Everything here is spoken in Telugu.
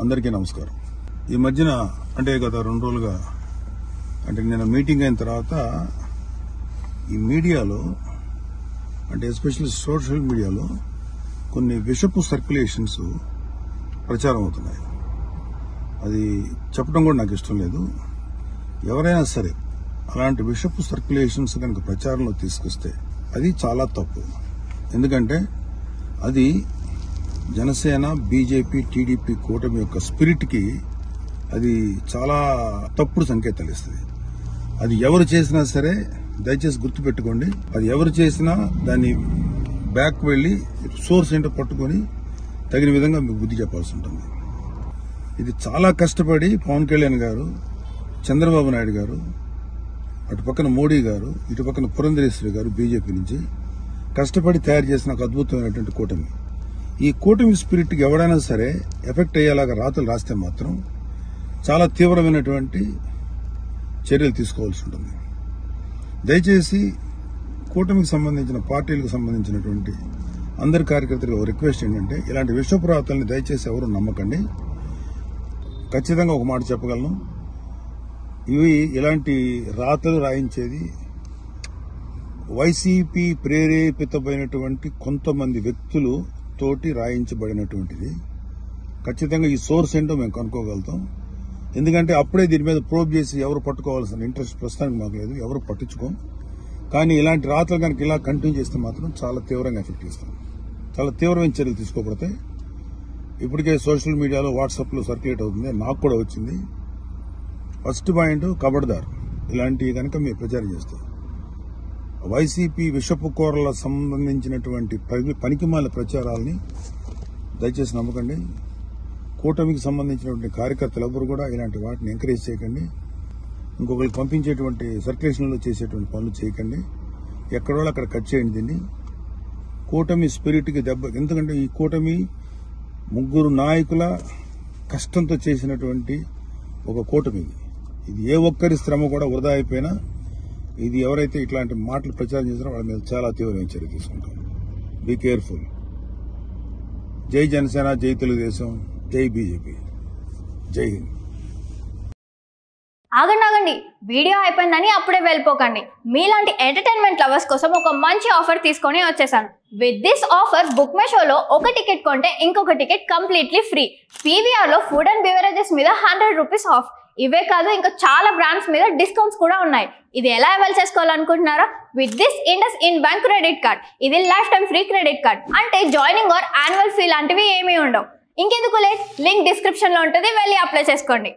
అందరికీ నమస్కారం. ఈ మధ్యన అంటే గత 2 రోజులుగా అంటే నేను మీటింగ్ అయిన తర్వాత ఈ మీడియాలో అంటే ఎస్పెషల్లీ సోషల్ మీడియాలో కొన్ని విషపు సర్క్యులేషన్స్ ప్రచారం అవుతున్నాయి. అది చెప్పడం కూడా నాకు ఇష్టం లేదు. ఎవరైనా సరే అలాంటి విషపు సర్క్యులేషన్స్ కనుక ప్రచారంలో తీసుకొస్తే అది చాలా తప్పు. ఎందుకంటే అది జనసేన, బీజేపీ, టీడీపీ కూటమి యొక్క స్పిరిట్ కి అది చాలా తప్పుడు సంకేతాలు ఇస్తుంది. అది ఎవరు చేసినా సరే దయచేసి గుర్తుపెట్టుకోండి. అది ఎవరు చేసినా దాన్ని బ్యాక్ వెళ్లి సోర్స్ ఏంటో పట్టుకొని తగిన విధంగా మీకు బుద్ధి చెప్పాల్సి ఉంటుంది. ఇది చాలా కష్టపడి పవన్ కళ్యాణ్ గారు, చంద్రబాబు నాయుడు గారు, అటు పక్కన మోడీ గారు, ఇటు పక్కన పురంధరేశ్వరి గారు బీజేపీ నుంచి కష్టపడి తయారు చేసిన ఒక అద్భుతమైనటువంటి కూటమి. ఈ కూటమి స్పిరిట్ కి ఎవరైనా సరే ఎఫెక్ట్ అయ్యేలాగా రాతలు రాస్తే మాత్రం చాలా తీవ్రమైనటువంటి చర్యలు తీసుకోవాల్సి ఉంటుంది. దయచేసి కూటమికి సంబంధించిన పార్టీలకు సంబంధించినటువంటి అందరి కార్యకర్తలకు రిక్వెస్ట్ ఏంటంటే ఇలాంటి విషపు రాతల్ని దయచేసి ఎవరు నమ్మకండి. ఖచ్చితంగా ఒక మాట చెప్పగలను, ఇలాంటి రాతలు రాయించేది వైసీపీ ప్రేరేపితమైనటువంటి కొంతమంది వ్యక్తులు తోటి రాయించబడినటువంటిది. ఖచ్చితంగా ఈ సోర్స్ ఏంటో మేము కనుక్కోగలుగుతాం. ఎందుకంటే అప్పుడే దీని మీద ప్రోబ్ చేసి ఎవరు పట్టుకోవాల్సిన ఇంట్రెస్ట్ ప్రస్తుతానికి మాకు లేదు, ఎవరు పట్టించుకోం. కానీ ఇలాంటి రాతలు కనుక ఇలా కంటిన్యూ చేస్తే మాత్రం చాలా తీవ్రంగా ఎఫెక్ట్ చేస్తాం. చాలా తీవ్రమైన చర్యలు తీసుకోబడతాయి. ఇప్పటికే సోషల్ మీడియాలో వాట్సాప్లో సర్క్యులేట్ అవుతుంది, నాకు కూడా వచ్చింది. ఫస్ట్ పాయింట్, ఖబర్దార్ ఇలాంటివి కనుక మీరు ప్రచారం చేస్తారు. వైసీపీ విషపు కూరల సంబంధించినటువంటి పనికిమాల ప్రచారాలని దయచేసి నమ్మకండి. కూటమికి సంబంధించినటువంటి కార్యకర్తలు ఎవరు కూడా ఇలాంటి వాటిని ఎంకరేజ్ చేయకండి. ఇంకొకరికి పంపించేటువంటి సర్క్యులేషన్లో చేసేటువంటి పనులు చేయకండి. ఎక్కడో అక్కడ కట్ చేయండి దీన్ని. కూటమి స్పిరిట్కి దెబ్బ. ఎందుకంటే ఈ కూటమి 3 నాయకుల కష్టంతో చేసినటువంటి ఒక కూటమి. ఇది ఏ ఒక్కరి శ్రమ కూడా వృధా అయిపోయినా ఇది ఎవరైతే ఇట్లాంటి మాటలు ప్రచారం చేస్తారో వాళ్ళ మీద చాలా తీవ్రమైన చర్య తీసుకుంటాం. Be careful. జై జనసేన, జై తెలుగుదేశం, జై బీజేపీ, జై హింద్. ఆగండి, వీడియో అయిపోయిందని అప్పుడే వెళ్ళిపోకండి. మీలాంటి ఎంటర్టైన్మెంట్ లవర్స్ కోసం ఒక మంచి ఆఫర్ తీసుకొని వచ్చేసాను. With this offer book my షోలో ఒక టికెట్ కొంటే ఇంకొక టికెట్ కంప్లీట్లీ ఫ్రీ. పీవీఆర్లో ఫుడ్ అండ్ బెవరేజెస్ మీద 100 రూపీస్ ఆఫ్. ఇవే కాదు, ఇంకా చాలా బ్రాండ్స్ మీద డిస్కౌంట్స్ కూడా ఉన్నాయి. ఇది ఎలా అవైల్ చేసుకోవాలనుకుంటున్నారా? With this IndusInd bank credit card. ఇది lifetime free credit card. అంటే జాయినింగ్ ఆర్ యాన్యువల్ ఫీ లాంటివి ఏమీ ఉండవు. ఇంకెందుకు లేట్, లింక్ డిస్క్రిప్షన్ లో ఉంటుంది, వెళ్ళి అప్లై చేసుకోండి.